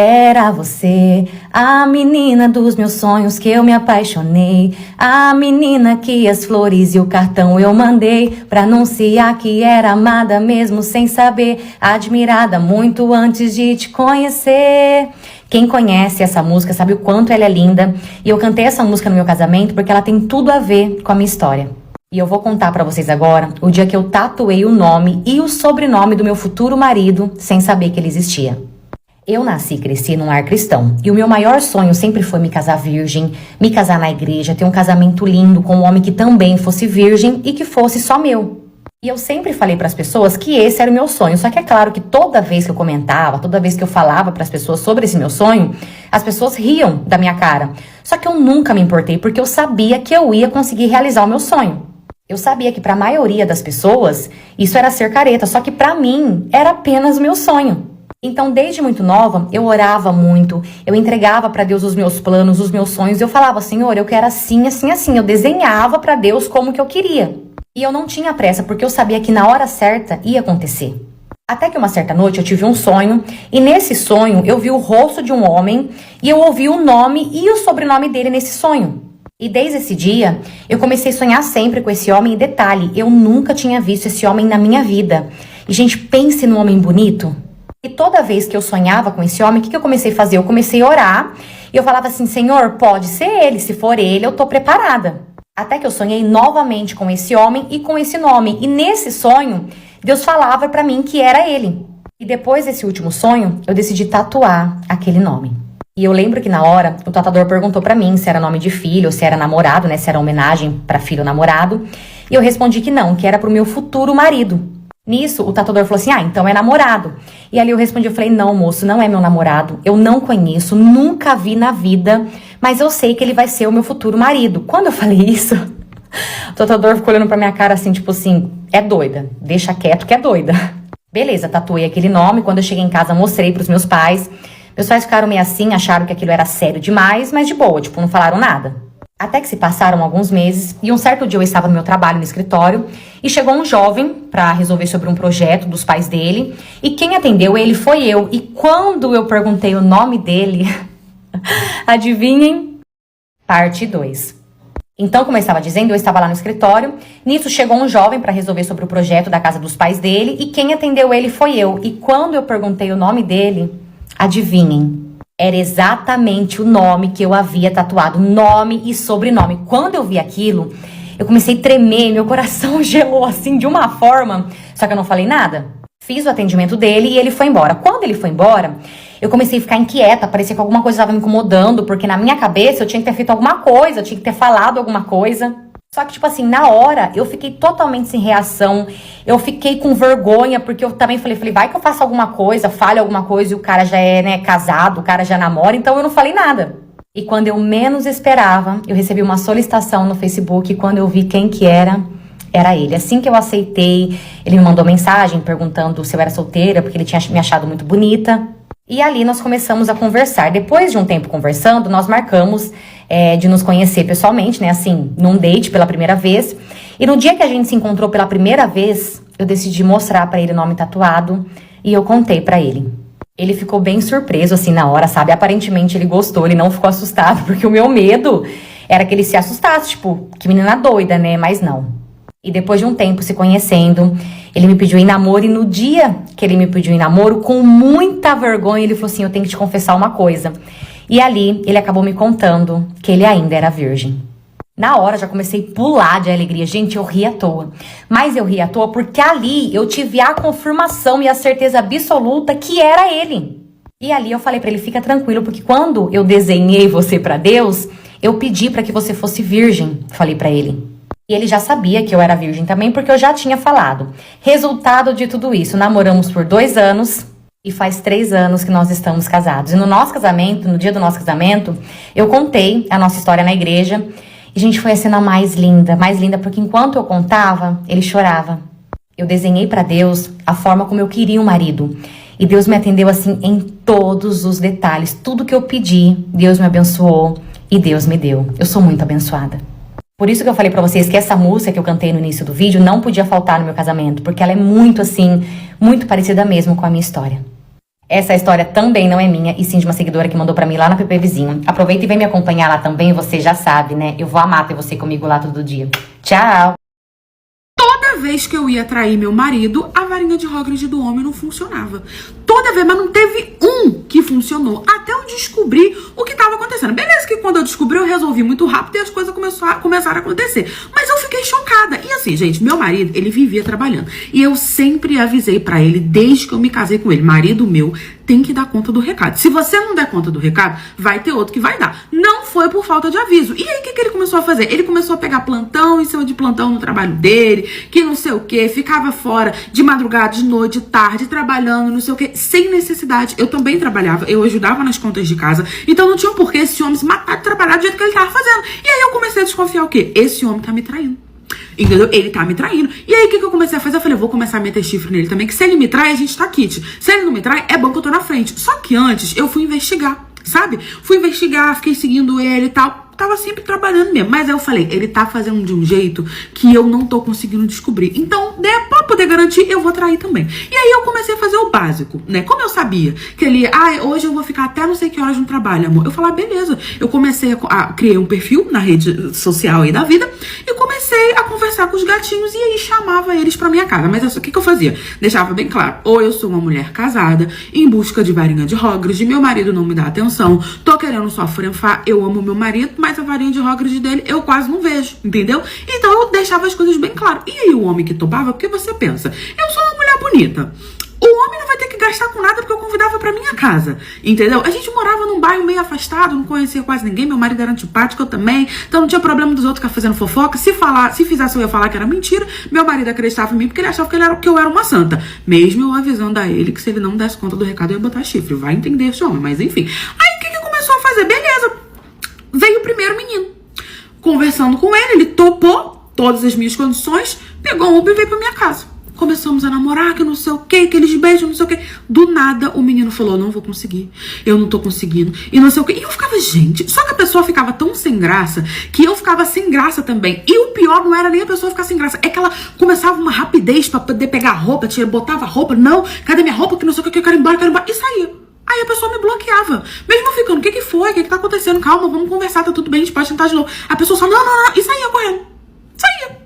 Era você, a menina dos meus sonhos que eu me apaixonei. A menina que as flores e o cartão eu mandei pra anunciar que era amada mesmo sem saber. Admirada muito antes de te conhecer. Quem conhece essa música sabe o quanto ela é linda. E eu cantei essa música no meu casamento porque ela tem tudo a ver com a minha história. E eu vou contar pra vocês agora o dia que eu tatuei o nome e o sobrenome do meu futuro marido sem saber que ele existia. Eu nasci e cresci num lar cristão, e o meu maior sonho sempre foi me casar virgem, me casar na igreja, ter um casamento lindo com um homem que também fosse virgem e que fosse só meu. E eu sempre falei para as pessoas que esse era o meu sonho, só que é claro que toda vez que eu comentava, toda vez que eu falava para as pessoas sobre esse meu sonho, as pessoas riam da minha cara. Só que eu nunca me importei porque eu sabia que eu ia conseguir realizar o meu sonho. Eu sabia que para a maioria das pessoas isso era ser careta, só que para mim era apenas o meu sonho. Então, desde muito nova, eu orava muito, eu entregava para Deus os meus planos, os meus sonhos, eu falava, Senhor, eu quero assim, assim, assim, eu desenhava para Deus como que eu queria. E eu não tinha pressa, porque eu sabia que na hora certa ia acontecer. Até que uma certa noite eu tive um sonho, e nesse sonho eu vi o rosto de um homem, e eu ouvi o nome e o sobrenome dele nesse sonho. E desde esse dia, eu comecei a sonhar sempre com esse homem, e detalhe, eu nunca tinha visto esse homem na minha vida. E gente, pense num homem bonito. E toda vez que eu sonhava com esse homem, o que eu comecei a fazer? Eu comecei a orar e eu falava assim, Senhor, pode ser ele, se for ele, eu tô preparada. Até que eu sonhei novamente com esse homem e com esse nome. E nesse sonho, Deus falava pra mim que era ele. E depois desse último sonho, eu decidi tatuar aquele nome. E eu lembro que na hora, o tatuador perguntou pra mim se era nome de filho ou se era namorado, né? Se era homenagem pra filho ou namorado. E eu respondi que não, que era pro meu futuro marido. Nisso, o tatuador falou assim, então é namorado. E ali eu respondi, eu falei, não, moço, não é meu namorado. Eu não conheço, nunca vi na vida, mas eu sei que ele vai ser o meu futuro marido. Quando eu falei isso, o tatuador ficou olhando pra minha cara assim, tipo assim, é doida, deixa quieto que é doida. Beleza, tatuei aquele nome, quando eu cheguei em casa mostrei pros meus pais. Meus pais ficaram meio assim, acharam que aquilo era sério demais, mas de boa, tipo, não falaram nada. Até que se passaram alguns meses, e um certo dia eu estava no meu trabalho no escritório, e chegou um jovem para resolver sobre um projeto dos pais dele, e quem atendeu ele foi eu. E quando eu perguntei o nome dele, adivinhem? Parte 2. Então, como eu estava dizendo, eu estava lá no escritório, nisso chegou um jovem para resolver sobre o projeto da casa dos pais dele, e quem atendeu ele foi eu. E quando eu perguntei o nome dele, adivinhem? Era exatamente o nome que eu havia tatuado, nome e sobrenome. Quando eu vi aquilo, eu comecei a tremer, meu coração gelou assim de uma forma, só que eu não falei nada. Fiz o atendimento dele e ele foi embora. Quando ele foi embora, eu comecei a ficar inquieta, parecia que alguma coisa estava me incomodando, porque na minha cabeça eu tinha que ter feito alguma coisa, eu tinha que ter falado alguma coisa. Só que, tipo assim, na hora, eu fiquei totalmente sem reação, eu fiquei com vergonha, porque eu também falei, vai que eu faço alguma coisa, fale alguma coisa e o cara já é, né, casado, o cara já namora, então eu não falei nada. E quando eu menos esperava, eu recebi uma solicitação no Facebook, e quando eu vi quem que era ele. Assim que eu aceitei, ele me mandou mensagem perguntando se eu era solteira, porque ele tinha me achado muito bonita. E ali nós começamos a conversar. Depois de um tempo conversando, nós marcamos de nos conhecer pessoalmente, né? Assim, num date pela primeira vez. E no dia que a gente se encontrou pela primeira vez, eu decidi mostrar pra ele o nome tatuado e eu contei pra ele. Ele ficou bem surpreso, assim, na hora, sabe? Aparentemente ele gostou, ele não ficou assustado, porque o meu medo era que ele se assustasse, tipo, que menina doida, né? Mas não. E depois de um tempo se conhecendo, ele me pediu em namoro, e no dia que ele me pediu em namoro, com muita vergonha, ele falou assim, eu tenho que te confessar uma coisa. E ali, ele acabou me contando que ele ainda era virgem. Na hora, já comecei a pular de alegria. Gente, eu ri à toa. Mas eu ri à toa porque ali eu tive a confirmação e a certeza absoluta que era ele. E ali eu falei pra ele, fica tranquilo, porque quando eu desenhei você pra Deus, eu pedi pra que você fosse virgem, falei pra ele. E ele já sabia que eu era virgem também, porque eu já tinha falado. Resultado de tudo isso, namoramos por 2 anos e faz 3 anos que nós estamos casados. E no nosso casamento, no dia do nosso casamento, eu contei a nossa história na igreja. E, gente, foi a cena mais linda, porque enquanto eu contava, ele chorava. Eu desenhei pra Deus a forma como eu queria um marido. E Deus me atendeu assim em todos os detalhes. Tudo que eu pedi, Deus me abençoou e Deus me deu. Eu sou muito abençoada. Por isso que eu falei pra vocês que essa música que eu cantei no início do vídeo não podia faltar no meu casamento, porque ela é muito assim, muito parecida mesmo com a minha história. Essa história também não é minha, e sim de uma seguidora que mandou pra mim lá na PP Vizinho. Aproveita e vem me acompanhar lá também, você já sabe, né? Eu vou amar ter você comigo lá todo dia. Tchau! Toda vez que eu ia trair meu marido, a varinha de Hagrid do homem não funcionava. Toda vez, mas não teve um que funcionou. Até eu descobrir o que estava acontecendo. Beleza que quando eu descobri, eu resolvi muito rápido e as coisas começaram a acontecer. Mas eu fiquei chocada. E assim, gente, meu marido, ele vivia trabalhando. E eu sempre avisei pra ele, desde que eu me casei com ele, marido meu, tem que dar conta do recado. Se você não der conta do recado, vai ter outro que vai dar. Não foi por falta de aviso. E aí, o que ele começou a fazer? Ele começou a pegar plantão em cima de plantão no trabalho dele, que não sei o que, ficava fora de madrugada, de noite, de tarde, trabalhando, não sei o que, sem necessidade. Eu também trabalhava, eu ajudava nas contas de casa, então não tinha um porquê esse homem se matar de trabalhar do jeito que ele tava fazendo. E aí eu comecei a desconfiar o quê? Esse homem tá me traindo. Entendeu? Ele tá me traindo. E aí, o que eu comecei a fazer? Eu falei, eu vou começar a meter chifre nele também, que se ele me trai, a gente tá kit. Se ele não me trai, é bom que eu tô na frente. Só que antes, eu fui investigar, sabe? Fui investigar, fiquei seguindo ele e tal. Tava sempre trabalhando mesmo. Mas aí eu falei, ele tá fazendo de um jeito que eu não tô conseguindo descobrir. Então, pra poder garantir, eu vou trair também. E aí eu comecei a fazer o básico, né? Como eu sabia que ele, hoje eu vou ficar até não sei que horas no trabalho, amor. Eu falei, beleza. Eu comecei criei um perfil na rede social aí da vida e comecei a conversar com os gatinhos e aí chamava eles pra minha casa. Mas o que eu fazia? Deixava bem claro, ou eu sou uma mulher casada, em busca de varinha de Hagrid, meu marido não me dá atenção, tô querendo só frenfar, eu amo meu marido, mas a varinha de Hagrid dele eu quase não vejo, entendeu? Então eu deixava as coisas bem claras. E aí o homem que topava, porque você pensa, eu sou uma mulher bonita, o homem não vai ter que gastar com nada porque eu convidava pra minha casa, entendeu? A gente morava num bairro meio afastado, não conhecia quase ninguém, meu marido era antipático, eu também, então não tinha problema dos outros ficar fazendo fofoca. Se fizesse eu ia falar que era mentira, meu marido acreditava em mim porque ele achava que eu era uma santa, mesmo eu avisando a ele que se ele não desse conta do recado eu ia botar chifre, vai entender esse homem, mas enfim. Aí o que começou a fazer? Beleza, veio o primeiro menino, conversando com ele, ele topou todas as minhas condições, pegou um Uber e veio pra minha casa. Começamos a namorar, que não sei o que, aqueles beijos, não sei o que. Do nada, o menino falou, não vou conseguir, eu não tô conseguindo, e não sei o que. E eu ficava, gente, só que a pessoa ficava tão sem graça, que eu ficava sem graça também. E o pior não era nem a pessoa ficar sem graça, é que ela começava uma rapidez pra poder pegar a roupa, botava a roupa, não, cadê minha roupa, que não sei o que, eu quero ir embora, e saía. Aí a pessoa me bloqueava. Mesmo ficando, o que foi? O que tá acontecendo? Calma, vamos conversar, tá tudo bem, a gente pode tentar de novo. A pessoa só, não, e saía correndo. Saía.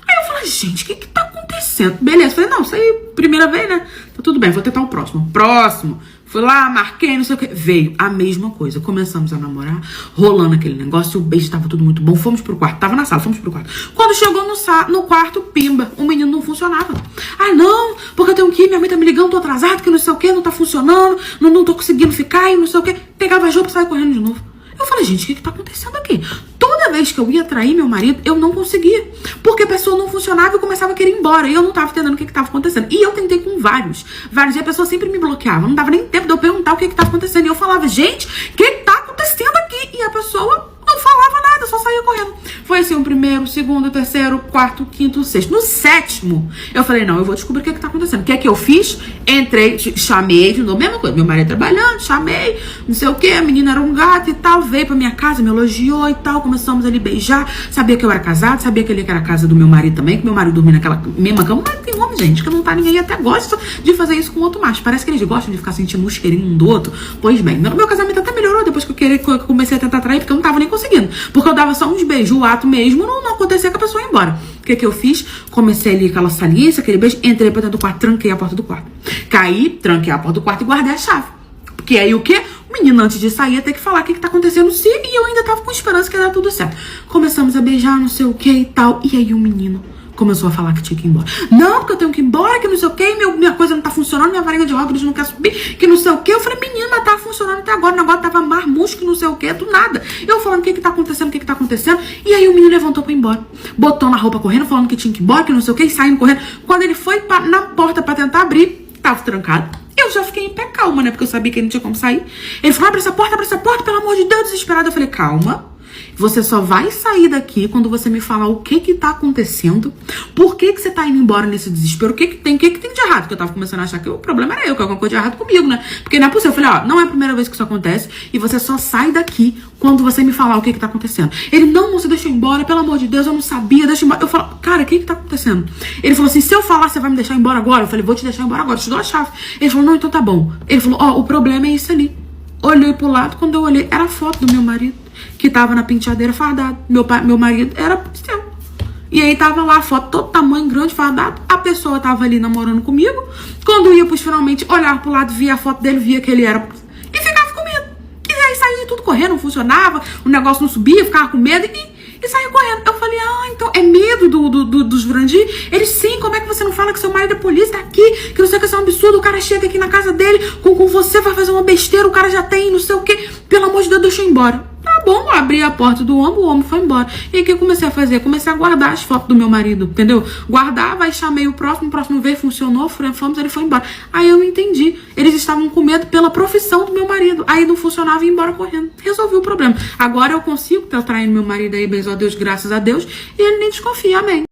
Aí eu falei, gente, o que tá acontecendo? Beleza, falei, não, isso aí, primeira vez, né? Tá tudo bem, vou tentar o próximo. Próximo. Fui lá, marquei, não sei o que. Veio a mesma coisa. Começamos a namorar, rolando aquele negócio, o beijo tava tudo muito bom. Fomos pro quarto, tava na sala, fomos pro quarto. Quando chegou no quarto, pimba, o menino não funcionava. Não, porque eu tenho que ir, minha mãe tá me ligando, tô atrasado, que não sei o que, não tá funcionando, não tô conseguindo ficar e não sei o que. Pegava a roupa e saia correndo de novo. Eu falei, gente, o que tá acontecendo aqui? Toda vez que eu ia trair meu marido, eu não conseguia. Porque a pessoa não funcionava e eu começava a querer ir embora. E eu não tava entendendo o que tava acontecendo. E eu tentei com vários. E a pessoa sempre me bloqueava. Não dava nem tempo de eu perguntar o que tava acontecendo. E eu falava, gente, o que tá acontecendo aqui? E a pessoa não falava nada, só saía correndo. Foi assim, o primeiro, o segundo, o terceiro, o quarto, o quinto, o sexto. No sétimo, eu falei, não, eu vou descobrir o que tá acontecendo. O que é que eu fiz? Entrei, chamei de novo, mesma coisa. Meu marido trabalhando, chamei, não sei o que, a menina era um gato e tal, veio pra minha casa, me elogiou e tal, começamos ali a beijar. Sabia que eu era casado, sabia que ele era a casa do meu marido também, que meu marido dormia naquela mesma cama. Mas tem homem, gente, que não tá nem aí, até gosta de fazer isso com outro macho. Parece que eles gostam de ficar sentindo um cheirinho um do outro. Pois bem, meu casamento até melhorou depois que eu comecei a tentar trair, porque eu não tava nem conseguindo. Porque eu dava só uns beijos, o ato mesmo não acontecia com a pessoa ir embora. O que eu fiz? Comecei ali aquela saliência, aquele beijo, entrei pra dentro do quarto, tranquei a porta do quarto. Caí, tranquei a porta do quarto e guardei a chave. Porque aí o quê? O menino, antes de sair, ia ter que falar o que tá acontecendo se e eu ainda tava com esperança que ia dar tudo certo. Começamos a beijar, não sei o que e tal. E aí o menino começou a falar que tinha que ir embora. Não, porque eu tenho que ir embora, que não sei o que, minha coisa não tá funcionando, minha varinha de Hagrid não quer subir, que não sei o que. Eu falei, menino, mas tava funcionando até agora, o negócio tava marmusco, que não sei o que, do nada. Eu falando, o que tá acontecendo, o que tá acontecendo? E aí o menino levantou pra ir embora. Botou na roupa correndo, falando que tinha que ir embora, que não sei o que, e saindo correndo. Quando ele foi na porta pra tentar abrir, tava trancado. Eu já fiquei em pé, calma, né, porque eu sabia que ele não tinha como sair. Ele falou, abre essa porta, pelo amor de Deus, desesperado. Eu falei, calma, Você só vai sair daqui quando você me falar o que tá acontecendo, por que você tá indo embora nesse desespero, o que tem de errado. Porque eu tava começando a achar que o problema era eu, que alguma coisa de errado comigo, né? Porque não é possível. Eu falei, ó, não é a primeira vez que isso acontece e você só sai daqui quando você me falar o que tá acontecendo. Ele, não, moça, deixa eu ir embora, pelo amor de Deus, eu não sabia, deixa eu ir embora. Eu falo, cara, o que tá acontecendo? Ele falou assim, se eu falar, você vai me deixar embora agora? Eu falei, vou te deixar embora agora, te dou a chave. Ele falou, não, então tá bom. Ele falou, ó, o problema é isso ali. Olhei pro lado, quando eu olhei, era a foto do meu marido, que tava na penteadeira fardado. Meu marido era policial. E aí tava lá a foto, todo tamanho, grande, fardado. A pessoa tava ali namorando comigo. Quando eu ia pros finalmente olhar pro lado, via a foto dele, via que ele era... E ficava com medo. E aí saía tudo correndo, não funcionava, o negócio não subia, ficava com medo e saía correndo. Eu falei, então é medo dos Jurandir? Ele, sim, como é que você não fala que seu marido é polícia, tá aqui, que não sei o que, isso é um absurdo, o cara chega aqui na casa dele, com você vai fazer uma besteira, o cara já tem, não sei o que, pelo amor de Deus, deixa eu ir embora. Tá bom, abri a porta do o homem foi embora. E aí o que eu comecei a fazer? Comecei a guardar as fotos do meu marido, entendeu? Guardava, aí chamei o próximo veio, funcionou, fomos, ele foi embora. Aí eu não entendi. Eles estavam com medo pela profissão do meu marido. Aí não funcionava e ia embora correndo. Resolvi o problema. Agora eu consigo estar traindo meu marido aí, beijo a Deus, graças a Deus, e ele nem desconfia, amém.